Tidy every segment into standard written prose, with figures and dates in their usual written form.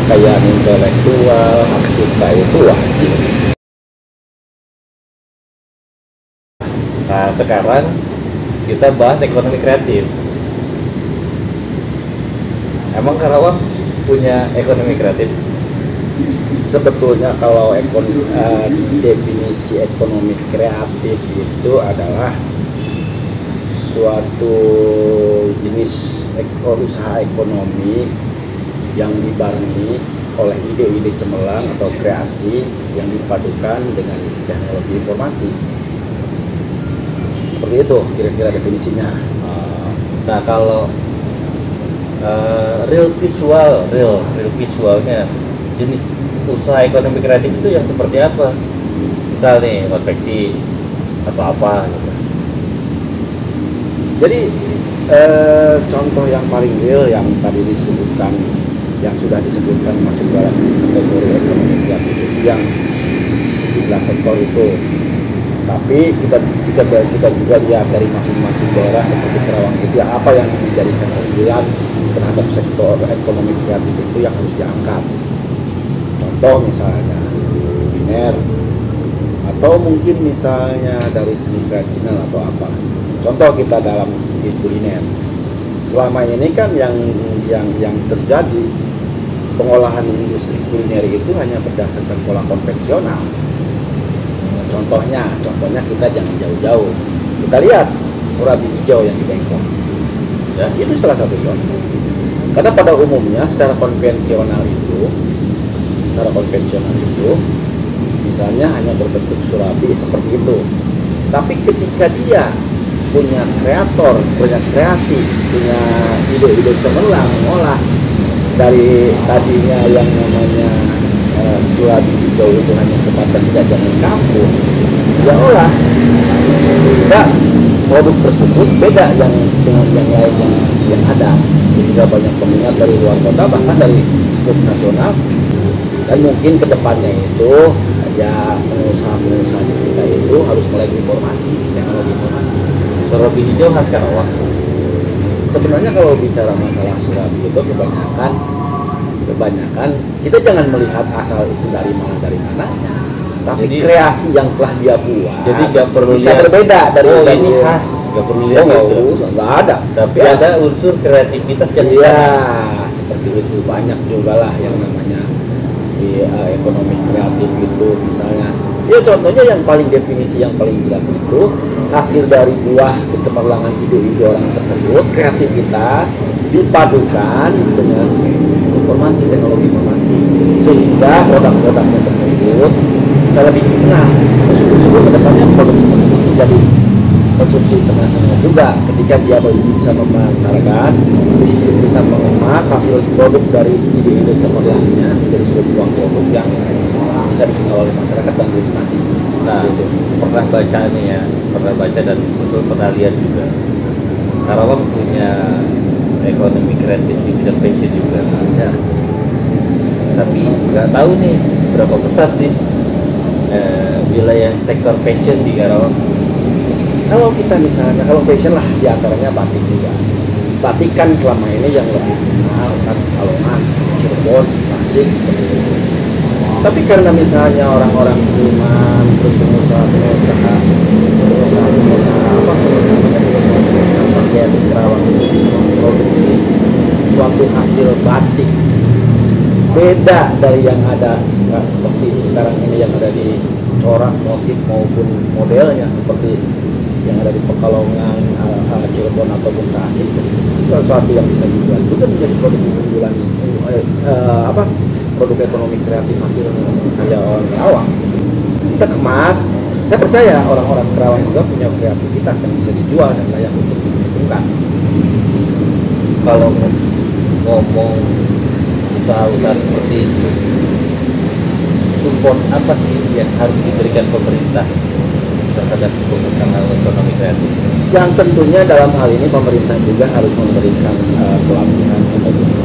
kekayaan intelektual, hak cipta itu wajib. Nah, sekarang kita bahas ekonomi kreatif. Emang Karawang punya ekonomi kreatif? Sebetulnya kalau definisi ekonomi kreatif itu adalah suatu jenis usaha ekonomi yang dibarengi oleh ide-ide cemerlang atau kreasi yang dipadukan dengan teknologi informasi. Seperti itu kira-kira definisinya. Nah, kalau real visualnya jenis usaha ekonomi kreatif itu yang seperti apa? Misal nih konveksi atau apa gitu. Jadi contoh yang paling real yang tadi disebutkan, yang sudah disebutkan masuk dalam kategori ekonomi kreatif itu yang 17 sektor itu. Tapi kita juga lihat dari masing-masing daerah seperti Karawang itu ya, apa yang menjadikan keunggulan terhadap sektor ekonomi kreatif itu yang harus diangkat. Contoh misalnya kuliner, atau mungkin misalnya dari seni kerajinan atau apa. Contoh kita dalam segi kuliner, selama ini kan yang terjadi pengolahan industri kuliner itu hanya berdasarkan pola konvensional. Contohnya kita jangan jauh-jauh, kita lihat surabi hijau yang di Bengkok ya, itu salah satu contoh. Karena pada umumnya secara konvensional itu misalnya hanya berbentuk surabi seperti itu. Tapi ketika dia punya kreator, punya kreasi, punya ide-ide cemerlang mengolah dari tadinya yang namanya surabi hijau itu hanya sebatas jajanan kampung, dia olah sehingga produk tersebut beda dengan yang lain yang ada, sehingga banyak peminat dari luar kota bahkan dari skup nasional. Dan mungkin kedepannya itu ya pengusaha-pengusaha di kita itu harus mulai informasi, teknologi informasi. Surabi hijau khas Karawang. Sebenarnya kalau bicara masalah surabi itu kebanyakan kita jangan melihat asal itu dari mananya, tapi jadi, kreasi yang telah dia buat. Jadi nggak perlu bisa berbeda dari ini khas, nggak perlu lihat itu. Nggak ada. Tapi ya, ada unsur kreativitas yang seperti itu. Banyak juga lah yang namanya di ekonomi kreatif itu, misalnya ya contohnya yang paling definisi yang paling jelas itu hasil dari buah kecemerlangan ide-ide orang tersebut, kreativitas dipadukan dengan informasi, teknologi informasi, sehingga produk-produknya tersebut bisa lebih dikenal. Syukur-syukur kedepannya produk tersebut menjadi konsumsi internasional juga, ketika dia bisa memasarkan, bisa mengemas hasil produk dari ide-ide cemerlangnya menjadi sebuah produk yang bisa dikenal oleh masyarakat dan dinikmati. Nah, pernah baca dan betul pernah lihat juga. Karawang punya ekonomi kreatif di bidang fashion juga. Ya. Tapi nggak tahu nih berapa besar sih wilayah sektor fashion di Karawang. Kalau kita misalnya, kalau fashion lah diantaranya batik juga. Batik kan selama ini yang lebih kenal kan Kalongan, Cirebon, Tasik seperti itu. Tapi karena misalnya orang-orang seniman, terus pengusaha pakaian di Karawang itu bisa memproduksi suatu hasil batik beda dari yang ada seperti sekarang ini, yang ada di corak motif maupun modelnya seperti yang ada di Pekalongan, Cirebon ataupun Tasik. Sesuatu yang bisa dibuat juga menjadi produk unggulan, produk ekonomi kreatif hasil karya orang Karawang. Kita kemas, saya percaya orang-orang Karawang juga punya kreativitas yang bisa dijual dan layak untuk diperhitungkan. Kalau ngomong usaha-usaha seperti itu, support apa sih yang harus diberikan pemerintah terhadap pengusaha ekonomi kreatif? Yang tentunya dalam hal ini pemerintah juga harus memberikan pelatihan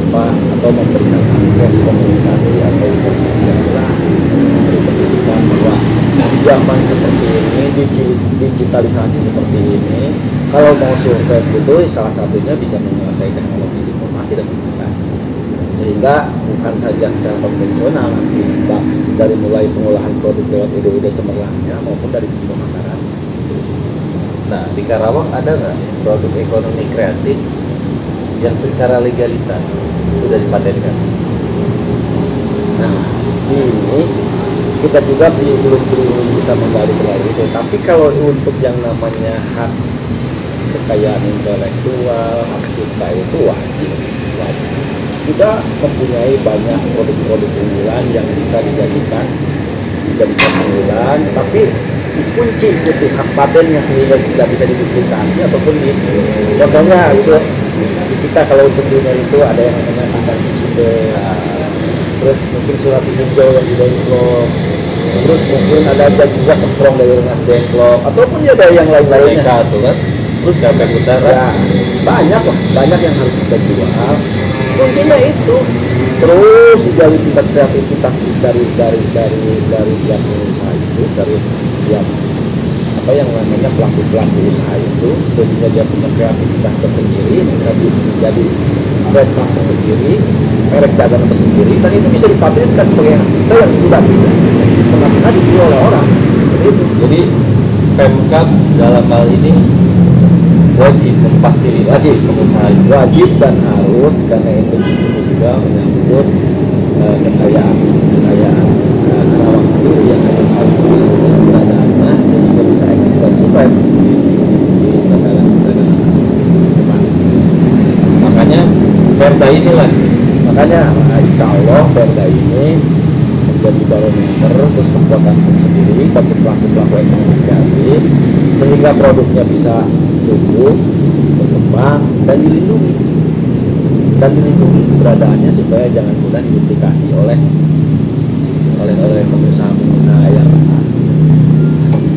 atau memberikan akses komunikasi atau informasi yang jelas, memberi pendidikan bahwa di zaman seperti ini, digitalisasi seperti ini, kalau mau survive itu salah satunya bisa menguasai teknologi informasi dan komunikasi, sehingga bukan saja secara konvensional nanti dari mulai pengolahan produk lewat ide-ide cemerlangnya maupun dari segi pemasaran. Nah, di Karawang ada nggak produk ekonomi kreatif yang secara legalitas sudah dipatenkan? Nah, ini kita juga belum bisa menggali terlalu itu. Tapi kalau untuk yang namanya hak kekayaan intelektual, hak cipta itu wajib. Kita mempunyai banyak produk-produk unggulan yang bisa dijadikan unggulan, tapi dikunci itu hak patennya sehingga tidak bisa diduplikasi ataupun contohnya itu kita kalau untuk dunia itu ada yang namanya tanggal cicite, terus mungkin surat hijau yang di Dengklok, terus mungkin ada juga semprong dari Rengas Dengklok, ataupun ada yang lain-lainnya tuh kan, terus Gapek Utara ya, banyak yang harus kita jual. Kuncinya itu terus digali tingkat kreativitas dari tiap pengusaha itu, dari tiap apa yang namanya pelaku usaha itu, sehingga dia punya kreativitas tersendiri, menjadi trademark tersendiri, merek dagangan tersendiri, dan itu bisa dipatenkan sebagai hak cipta yang tidak bisa setengah-setengah dibeli oleh orang. Itu. Jadi Pemkab dalam hal ini wajib memfasilitasi pengusaha itu. Wajib dan harus, karena itu juga menyangkut kekayaan Karawang sendiri yang harus dilindungi keberadaannya sehingga bisa eksis dan survive di negara depan. Makanya Perda inilah, insya Allah Perda ini menjadi barometer terus kekuatan tersendiri bagi pelaku ekonomi kreatif sehingga produknya bisa tumbuh, berkembang dan dilindungi keberadaannya supaya jangan mudah diduplikasi oleh pengusaha yang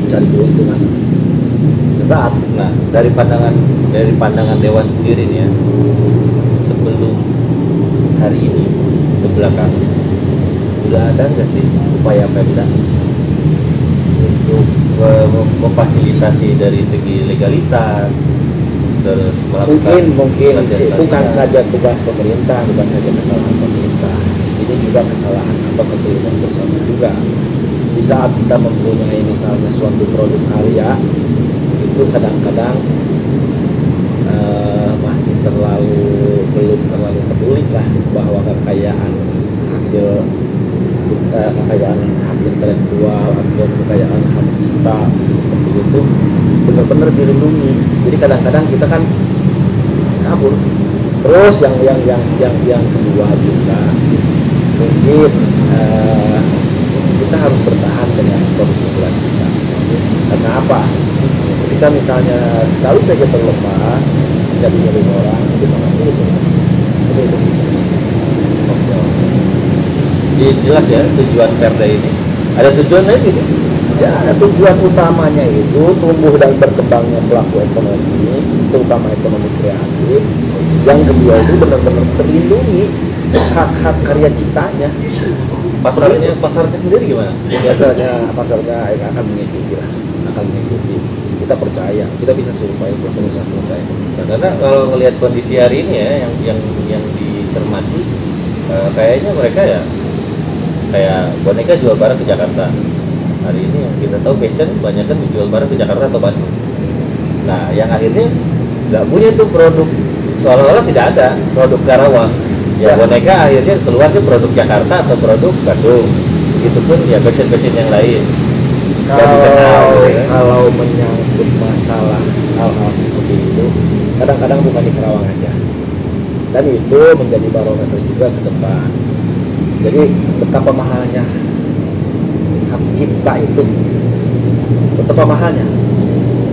mencari keuntungan sesaat. Nah, dari pandangan Dewan sendiri nih ya, sebelum hari ini ke belakang udah ada nggak sih upaya Pemda untuk memfasilitasi dari segi legalitas, terus mungkin bukan saja tugas pemerintah, bukan saja kesalahan pemerintah, ini juga kesalahan kekeliruan bersama juga. Di saat kita mempunyai misalnya suatu produk karya itu kadang-kadang masih belum terlalu peduli lah bahwa kekayaan hasil kekayaan hak intelektual atau kekayaan hak cipta seperti itu benar-benar dilindungi. Jadi kadang-kadang kita kan kabur. Terus yang kedua juga mungkin kita harus bertahan dengan produk unggulan kita. Karena apa? Ketika misalnya sekali saja terlepas jadi milik orang itu sangat sulit. Jadi jelas ya tujuan Perda ini. Ada tujuan lain sih? Ya, tujuan utamanya itu tumbuh dan berkembangnya pelaku ekonomi, terutama ekonomi kreatif, yang kedua itu benar-benar terlindungi hak-hak karya ciptanya. Pasarnya sendiri gimana? Pasarnya akan mengikuti. Kita percaya, kita bisa survive pengusaha-pengusaha itu. Nah, karena kalau melihat kondisi hari ini ya, yang dicermati, kayaknya mereka ya kayak boneka jual barang ke Jakarta. Hari ini yang kita tahu fashion banyak kan dijual barang ke Jakarta atau Bandung. Nah, yang akhirnya nggak punya tuh produk, seolah-olah tidak ada produk Karawang. Ya boneka akhirnya keluarnya produk Jakarta atau produk Bandung. Begitupun ya fashion yang lain. Kalau menyangkut masalah hal-hal seperti itu, kadang-kadang bukan di Karawang aja. Dan itu menjadi barometer juga ke depan. Jadi betapa mahalnya hak cipta itu, betapa mahalnya.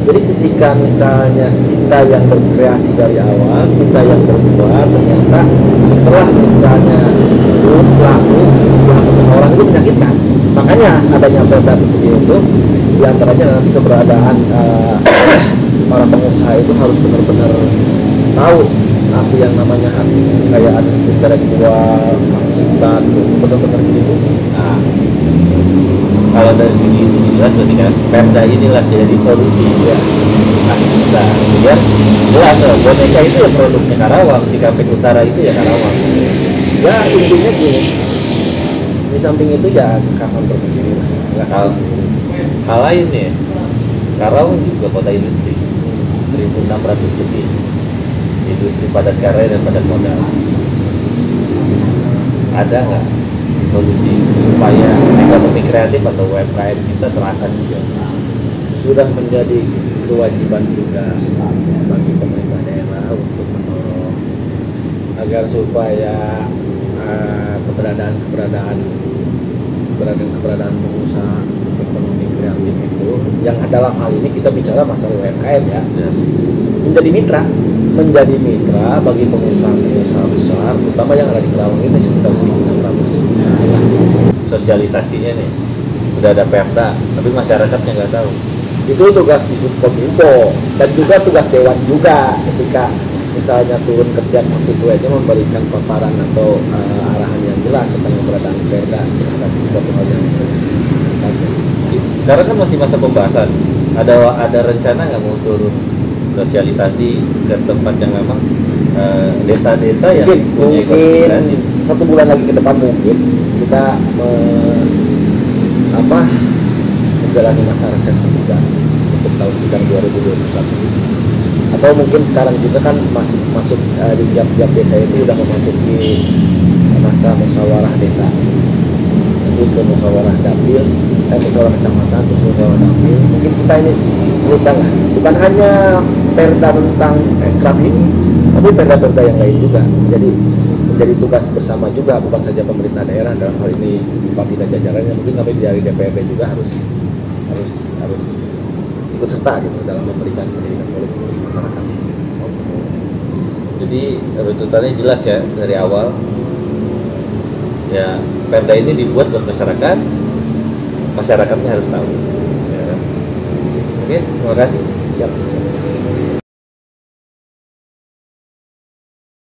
Jadi ketika misalnya kita yang berkreasi dari awal, kita yang berbuat, ternyata setelah misalnya laku dihapus sama orang itu menyakitkan. Makanya adanya perda seperti itu, diantaranya nanti keberadaan para pengusaha itu harus benar-benar tahu apa yang namanya hak kekayaan intelektual, hak cipta, seperti benar-benar dilindungi. Nah, kalau dari segi itu jelas berarti kan Perda inilah jadi solusi ya hak cipta. Biar jelas boneka itu ya produknya Karawang, Cikampek Utara itu ya Karawang. Ya intinya gini, di samping itu ya kekasan tersendiri lah, nggak salah sendiri. Hal lain ya, Karawang juga kota industri, 1.600 lebih industri padat karya dan padat modal. Ada nggak solusi supaya ekonomi kreatif atau UMKM kita terangkat juga? Sudah menjadi kewajiban juga bagi pemerintah daerah untuk mendorong agar supaya keberadaan pengusaha ekonomi kreatif itu, yang dalam hal ini kita bicara masalah UMKM ya, menjadi mitra bagi pengusaha besar, terutama yang ada di Karawang ini sekitar 1.600 usaha lah. Sosialisasinya nih udah ada perda, tapi masyarakatnya nggak tahu. Itu tugas di Kominfo dan juga tugas Dewan juga, ketika misalnya turun ke tiap konstituennya memberikan paparan atau arahan yang jelas tentang keberadaan perda terhadap suatu hal yang Sekarang kan masih masa pembahasan. Ada rencana nggak mau turun sosialisasi ke tempat yang memang desa-desa yang punya ekonomi mungkin kreatif? 1 bulan lagi ke depan mungkin kita menjalani masa reses ketiga untuk tahun sidang 2021, atau mungkin sekarang juga kan masuk di tiap desa itu udah memasuki masa musyawarah desa, nanti ke musyawarah dapil, musyawarah kecamatan, terus musyawarah dapil. Mungkin kita ini sedang bukan hanya perda tentang krab ini, tapi perda-perda yang lain juga. Jadi menjadi tugas bersama juga, bukan saja pemerintah daerah dalam hal ini bupati dan jajarannya, mungkin kami dari DPRD juga harus ikut serta gitu dalam memberikan pendidikan politik untuk masyarakat. Jadi runtutannya jelas ya dari awal. Ya, perda ini dibuat buat masyarakat, masyarakatnya harus tahu. Ya. Oke, terima kasih. Siap.